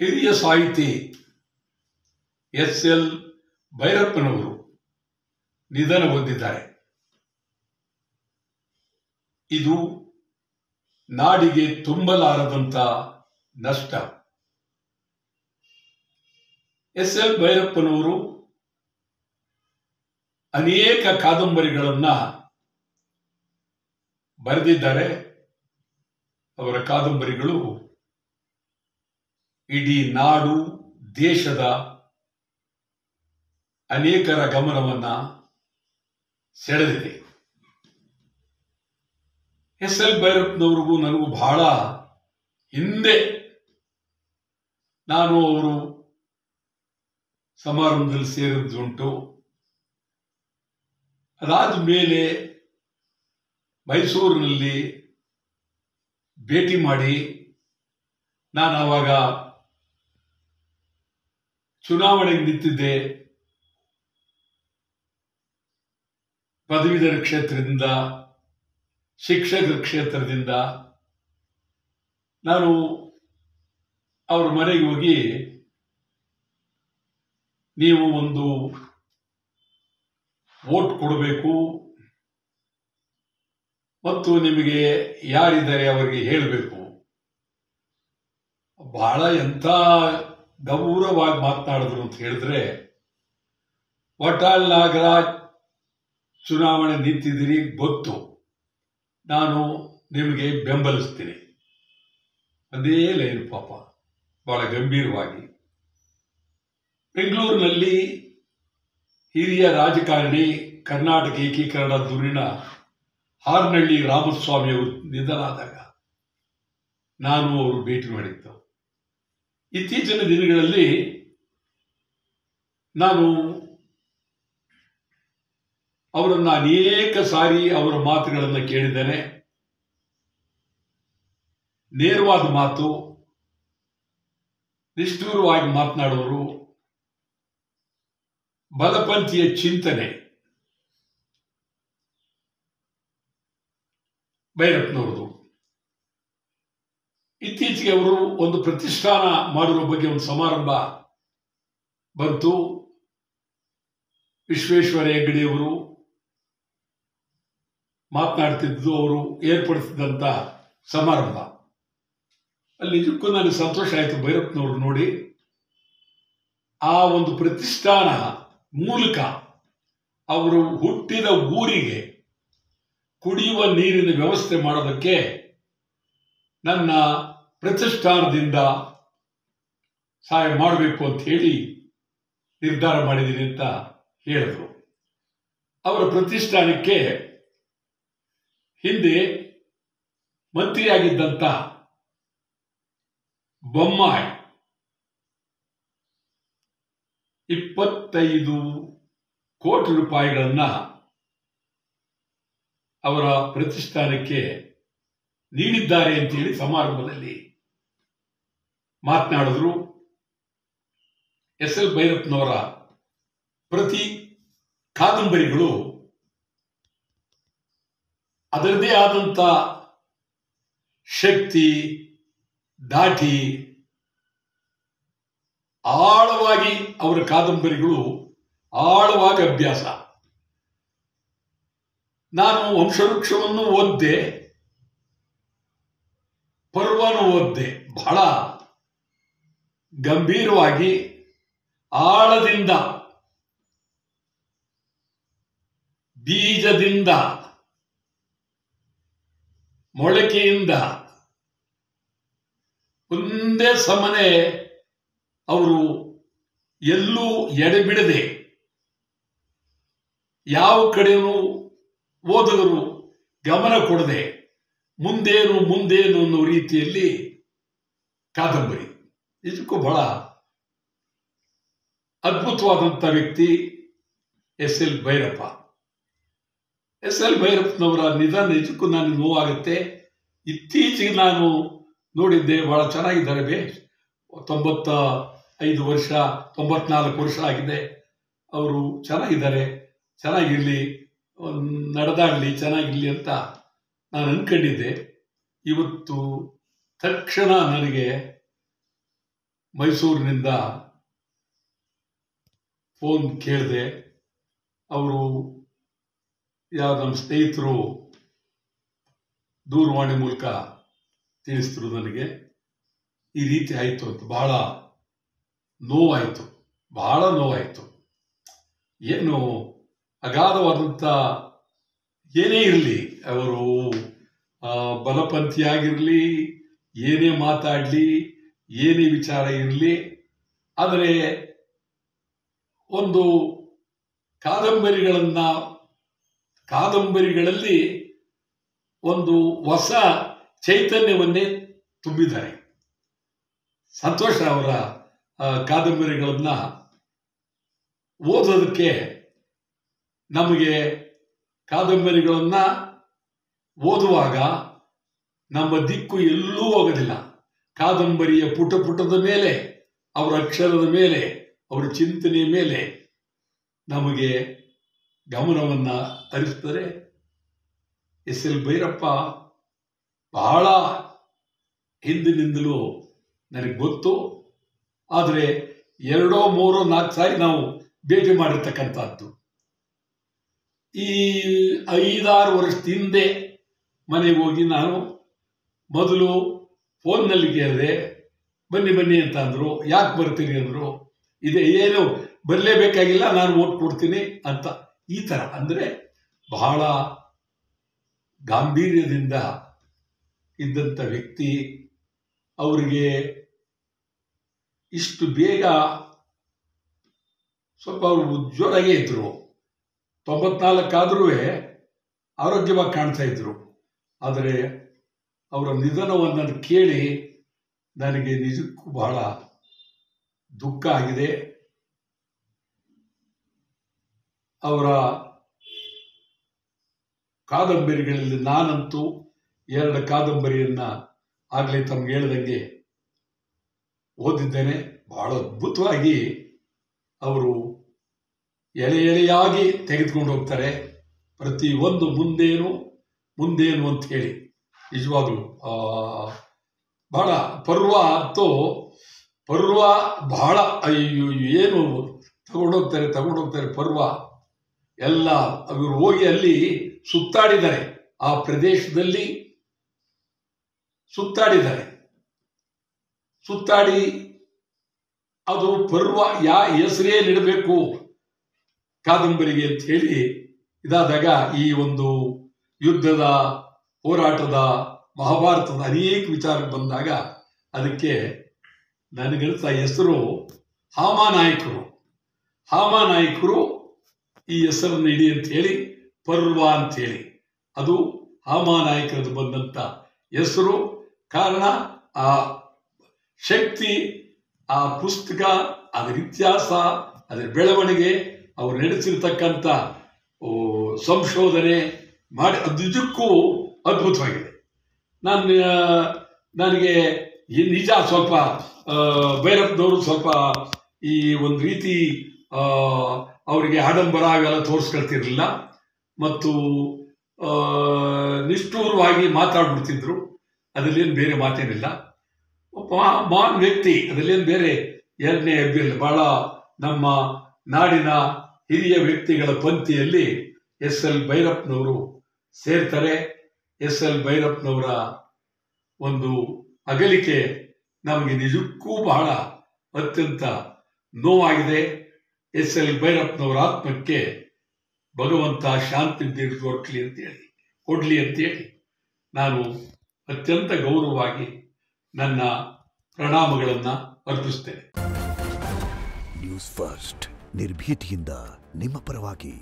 ಹಿರಿಯ ಸಾಹಿತಿ ಎಸ್.ಎಲ್. ಭೈರಪ್ಪನವರು ನಿಧನ ಹೊಂದಿದ್ದಾರೆ. ಇದು ನಾಡಿಗೆ ತುಂಬಲಾರದಂತ ನಷ್ಟ. ಎಸ್.ಎಲ್. ಭೈರಪ್ಪನವರು ಅನೇಕ ಕಾದಂಬರಿಗಳನ್ನು ಬರೆದಿದ್ದಾರೆ. ಅವರ ಕಾದಂಬರಿಗಳು ಇಡೀ ನಾಡು ದೇಶದ ಅನೇಕರ ಗಮನವನ್ನು ಸೆಳೆದಿದೆ. ಎಸ್.ಎಲ್. ಭೈರಪ್ಪನವ್ರಿಗೂ ನನಗೂ ಬಹಳ ಹಿಂದೆ ನಾನು ಅವರು ಸಮಾರಂಭದಲ್ಲಿ ಸೇರಿದ್ದುಂಟು. ಅದಾದ ಮೇಲೆ ಮೈಸೂರಿನಲ್ಲಿ ಭೇಟಿ ಮಾಡಿ, ನಾನು ಆವಾಗ ಚುನಾವಣೆಗೆ ನಿಂತಿದ್ದೆ. ಪದವೀಧರ ಕ್ಷೇತ್ರದಿಂದ, ಶಿಕ್ಷಕರ ಕ್ಷೇತ್ರದಿಂದ ನಾನು ಅವ್ರ ಮನೆಗೆ ಹೋಗಿ, ನೀವು ಒಂದು ವೋಟ್ ಕೊಡಬೇಕು ಮತ್ತು ನಿಮಗೆ ಯಾರಿದ್ದಾರೆ ಅವರಿಗೆ ಹೇಳಬೇಕು. ಬಹಳ ಎಂಥ ಗೌರವವಾಗಿ ಮಾತನಾಡಿದ್ರು ಅಂತ ಹೇಳಿದ್ರೆ, ವಟಾಳ್ ನಾಗರಾಜ್ ಚುನಾವಣೆ ನಿಂತಿದ್ದೀರಿ ಗೊತ್ತು, ನಾನು ನಿಮಗೆ ಬೆಂಬಲಿಸ್ತೀನಿ. ಅದೇ ಲೈನ್ ಪಾಪ, ಬಹಳ ಗಂಭೀರವಾಗಿ. ಬೆಂಗಳೂರಿನಲ್ಲಿ ಹಿರಿಯ ರಾಜಕಾರಣಿ, ಕರ್ನಾಟಕ ಏಕೀಕರಣ ಧುರೀಣ ಹಾರ್ನಳ್ಳಿ ರಾಮಸ್ವಾಮಿ ಅವರು ನಿಧನರಾದಾಗ ನಾನು ಅವರು ಭೇಟಿ ಮಾಡಿದ್ದು. ಇತ್ತೀಚಿನ ದಿನಗಳಲ್ಲಿ ನಾನು ಅವರನ್ನು ಅನೇಕ ಸಾರಿ ಅವರ ಮಾತುಗಳನ್ನು ಕೇಳಿದ್ದೇನೆ. ನೇರವಾದ ಮಾತು, ನಿಷ್ಠೂರವಾಗಿ ಮಾತನಾಡುವರು, ಬಲಪಂಥೀಯ ಚಿಂತನೆ ಭೈರಪ್ಪನವ್ರದು. ಇತ್ತೀಚೆಗೆ ಅವರು ಒಂದು ಪ್ರತಿಷ್ಠಾನ ಮಾಡುವ ಬಗ್ಗೆ ಒಂದು ಸಮಾರಂಭ ಬಂತು. ವಿಶ್ವೇಶ್ವರಯ್ಯ ಹೆಗಡೆಯವರು ಮಾತನಾಡ್ತಿದ್ದು, ಅವರು ಏರ್ಪಡಿಸಿದಂಥ ಸಮಾರಂಭ. ಅಲ್ಲಿ ನಿಜಕ್ಕೂ ನನಗೆ ಸಂತೋಷ ಆಯಿತು ಭೈರಪ್ಪನವ್ರು ನೋಡಿ. ಆ ಒಂದು ಪ್ರತಿಷ್ಠಾನ ಮೂಲಕ ಅವರು ಹುಟ್ಟಿದ ಊರಿಗೆ ಕುಡಿಯುವ ನೀರಿನ ವ್ಯವಸ್ಥೆ ಮಾಡೋದಕ್ಕೆ ನನ್ನ ಪ್ರತಿಷ್ಠಾನದಿಂದ ಸಹಾಯ ಮಾಡಬೇಕು ಅಂತ ಹೇಳಿ ನಿರ್ಧಾರ ಮಾಡಿದ್ದೀನಿ ಅಂತ ಹೇಳಿದರು. ಅವರ ಪ್ರತಿಷ್ಠಾನಕ್ಕೆ ಹಿಂದೆ ಮಂತ್ರಿಯಾಗಿದ್ದಂಥ ಬೊಮ್ಮಾಯಿ 25 ಕೋಟಿ ರೂಪಾಯಿಗಳನ್ನು ಅವರ ಪ್ರತಿಷ್ಠಾನಕ್ಕೆ ನೀಡಿದ್ದಾರೆ ಅಂತೇಳಿ ಸಮಾರಂಭದಲ್ಲಿ ಮಾತನಾಡಿದ್ರು. ಎಸ್.ಎಲ್. ಭೈರಪ್ಪನವರ ಪ್ರತಿ ಕಾದಂಬರಿಗಳು ಅದರದೇ ಆದಂಥ ಶಕ್ತಿ, ದಾಟಿ, ಆಳವಾಗಿ ಅವರ ಕಾದಂಬರಿಗಳು ಆಳವಾಗಿ ಅಭ್ಯಾಸ. ನಾನು ವಂಶವೃಕ್ಷವನ್ನು ಓದ್ದೆ, ಪರ್ವನು ಓದ್ದೆ. ಬಹಳ ಗಂಭೀರವಾಗಿ ಆಳದಿಂದ, ಬೀಜದಿಂದ, ಮೊಳಕೆಯಿಂದ ಒಂದೇ ಸಮನೆ ಅವರು ಎಲ್ಲೂ ಎಡೆಬಿಡದೆ, ಯಾವ ಕಡೆಯೂ ಓದುಗರು ಗಮನ ಕೊಡದೆ ಮುಂದೇನು ಅನ್ನೋ ರೀತಿಯಲ್ಲಿ ಕಾದಂಬರಿ. ಇದಕ್ಕೂ ಬಹಳ ಅದ್ಭುತವಾದಂಥ ವ್ಯಕ್ತಿ ಎಸ್.ಎಲ್. ಭೈರಪ್ಪ. ಎಸ್.ಎಲ್. ಭೈರಪ್ಪನವರ ನಿಧನ ನಿಜಕ್ಕೂ ನನಗೆ ನೋವಾಗುತ್ತೆ. ಇತ್ತೀಚೆಗೆ ನಾನು ನೋಡಿದ್ದೆ, ಬಹಳ ಚೆನ್ನಾಗಿದ್ದಾರೆ. 95 ವರ್ಷ, 94 ವರ್ಷ ಆಗಿದೆ. ಅವರು ಚೆನ್ನಾಗಿದ್ದಾರೆ, ಚೆನ್ನಾಗಿರಲಿ, ನಡೆದಾಡಲಿ, ಚೆನ್ನಾಗಿರಲಿ ಅಂತ ನಾನು ಅಂದ್ಕೊಂಡಿದ್ದೆ. ಇವತ್ತು ತಕ್ಷಣ ನನಗೆ ಮೈಸೂರಿನಿಂದ ಫೋನ್ ಕೇಳಿದೆ. ಅವರು ನಮ್ಮ ಸ್ನೇಹಿತರು ದೂರವಾಣಿ ಮೂಲಕ ತಿಳಿಸಿದ್ರು ನನಗೆ, ಈ ರೀತಿ ಆಯಿತು ಅಂತ. ಬಹಳ ನೋವಾಯಿತು. ಏನು ಅಗಾಧವಾದಂಥ ಏನೇ ಇರಲಿ, ಅವರು ಬಲಪಂಥಿಯಾಗಿರಲಿ, ಏನೇ ಮಾತಾಡಲಿ, ಏನೇ ವಿಚಾರ ಇರಲಿ, ಆದರೆ ಒಂದು ಕಾದಂಬರಿಗಳಲ್ಲಿ ಒಂದು ಹೊಸ ಚೈತನ್ಯವನ್ನೇ ತುಂಬಿದ್ದಾರೆ. ಸಂತೋಷ ಅವರ ಕಾದಂಬರಿಗಳನ್ನು ಓದೋದಕ್ಕೆ ನಮಗೆ ಕಾದಂಬರಿಗಳನ್ನು ಓದುವಾಗ ನಮ್ಮ ದಿಕ್ಕು ಎಲ್ಲೂ ಹೋಗೋದಿಲ್ಲ. ಕಾದಂಬರಿಯ ಪುಟದ ಮೇಲೆ, ಅವರ ಅಕ್ಷರದ ಮೇಲೆ, ಅವರ ಚಿಂತನೆಯ ಮೇಲೆ ನಮಗೆ ಗಮನವನ್ನು ಹರಿಸ್ತಾರೆ. ಎಸ್ ಎಲ್ ಭೈರಪ್ಪ ಬಹಳ ಹಿಂದಿನಿಂದಲೂ ನನಗೆ ಗೊತ್ತು. ಆದರೆ 2, 3, 4 ಸಾರಿ ನಾವು ಭೇಟಿ ಮಾಡಿರ್ತಕ್ಕಂಥದ್ದು. ಈ 5-6 ವರ್ಷದ ಹಿಂದೆ ಮನೆಗೆ ಹೋಗಿ ನಾನು ಮೊದಲು ಫೋನ್ನಲ್ಲಿ ಕೇಳಿದೆ, ಬನ್ನಿ ಅಂತ ಅಂದರು. ಯಾಕೆ ಬರ್ತೀನಿ ಅಂದರು. ಏನು ಬರಲೇಬೇಕಾಗಿಲ್ಲ, ನಾನು ಓಟ್ ಕೊಡ್ತೀನಿ ಅಂತ. ಈ ಥರ ಅಂದರೆ ಬಹಳ ಗಾಂಭೀರ್ಯದಿಂದ ಇದ್ದಂಥ ವ್ಯಕ್ತಿ. ಅವರಿಗೆ ಇಷ್ಟು ಬೇಗ ಸ್ವಲ್ಪ ಅವರು ಉಜ್ವಲಾಗೇ ಇದ್ದರು. 94 ಆದರೂ ಆರೋಗ್ಯವಾಗಿ ಕಾಣ್ತಾ ಇದ್ರು. ಆದರೆ ಅವರ ನಿಧನವನ್ನು ಕೇಳಿ ನನಗೆ ನಿಜಕ್ಕೂ ಬಹಳ ದುಃಖ ಆಗಿದೆ. ಅವರ ಕಾದಂಬರಿಗಳಲ್ಲಿ ನಾನಂತೂ 2 ಕಾದಂಬರಿಯನ್ನು ಆಗಲೇ ತಮ್ಗೆ ಹೇಳ್ದಂಗೆ ಓದಿದ್ದೇನೆ. ಬಹಳ ಅದ್ಭುತವಾಗಿ ಅವರು ಎಳೆಯಾಗಿ ತೆಗೆದುಕೊಂಡು ಹೋಗ್ತಾರೆ. ಪ್ರತಿಯೊಂದು ಮುಂದೇನು ಅಂತ ಹೇಳಿ ನಿಜವಾಗ್ಲೂ ಬಹಳ ಪರ್ವ ಬಹಳ ಏನು ತಗೊಂಡೋಗ್ತಾರೆ ಪರ್ವ ಎಲ್ಲ. ಅವರು ಹೋಗಿ ಅಲ್ಲಿ ಸುತ್ತಾಡಿದ್ದಾರೆ, ಆ ಪ್ರದೇಶದಲ್ಲಿ ಸುತ್ತಾಡಿ ಅದು ಪರ್ವ ಹೆಸರೇನಿಡಬೇಕು ಕಾದಂಬರಿಗೆ ಅಂತ ಹೇಳಿ ಇದಾದಾಗ, ಈ ಒಂದು ಯುದ್ಧದ ಹೋರಾಟದ ಮಹಾಭಾರತದ ಅನೇಕ ವಿಚಾರ ಬಂದಾಗ ಅದಕ್ಕೆ ನನಗನ್ನಿಸ್ತಾ ಹೆಸರು ಹಾಮಾನಾಯಕರು ಈ ಹೆಸರನ್ನು ಇಡಿ ಅಂತ ಹೇಳಿ ಪರ್ವ ಅಂತೇಳಿ ಅದು ಹಾಮಾನಾಯಕರದ್ದು ಬಂದಂಥ ಹೆಸರು. ಕಾರಣ ಆ ಶಕ್ತಿ, ಆ ಪುಸ್ತಕ, ಅದರ ಇತಿಹಾಸ, ಅದರ ಬೆಳವಣಿಗೆ, ಅವರು ನಡೆಸಿರ್ತಕ್ಕಂಥ ಸಂಶೋಧನೆ ಮಾಡಿ ಅದು ನಿಜಕ್ಕೂ ಅದ್ಭುತವಾಗಿದೆ. ನನಗೆ ನಿಜ ಸ್ವಲ್ಪ ಭೈರಪ್ಪನವರು ಸ್ವಲ್ಪ ಈ ಒಂದು ರೀತಿ ಅವರಿಗೆ ಆಡಂಬರ ಅವೆಲ್ಲ ತೋರಿಸ್ಕೊಳ್ತಿರ್ಲಿಲ್ಲ ಮತ್ತು ನಿಷ್ಠೂರವಾಗಿ ಮಾತಾಡ್ಬಿಡ್ತಿದ್ರು. ಅದರಲ್ಲೇನು ಬೇರೆ ಮಾತೇನಿಲ್ಲ. ಮಹಾನ್ ವ್ಯಕ್ತಿ, ಅದರಲ್ಲೇನು ಬೇರೆ ಎರಡನೇ ಅಭ್ಯಲ್ಲ. ಬಹಳ ನಮ್ಮ ನಾಡಿನ ಹಿರಿಯ ವ್ಯಕ್ತಿಗಳ ಪಂಕ್ತಿಯಲ್ಲಿ ಎಸ್ ಎಲ್ ಭೈರಪ್ಪನವರು ಸೇರ್ತಾರೆ. ಎಸ್ ಎಲ್ ಭೈರಪ್ಪನವರ ಒಂದು ಅಗಲಿಕೆ ನಮಗೆ ನಿಜಕ್ಕೂ ಬಹಳ ಅತ್ಯಂತ ನೋವಾಗಿದೆ. ಎಸ್ ಎಲ್ ಭೈರಪ್ಪನವರ ಆತ್ಮಕ್ಕೆ ಭಗವಂತ ಶಾಂತಿ ಕೊಡ್ಲಿ ಅಂತೇಳಿ ನಾನು ಅತ್ಯಂತ ಗೌರವವಾಗಿ ನನ್ನ ಪ್ರಣಾಮಗಳನ್ನು ಅರ್ಪಿಸ್ತೇನೆ. ನ್ಯೂಸ್ ಫಸ್ಟ್, ನಿರ್ಭೀತಿಯಿಂದ ನಿಮ್ಮ ಪರವಾಗಿ.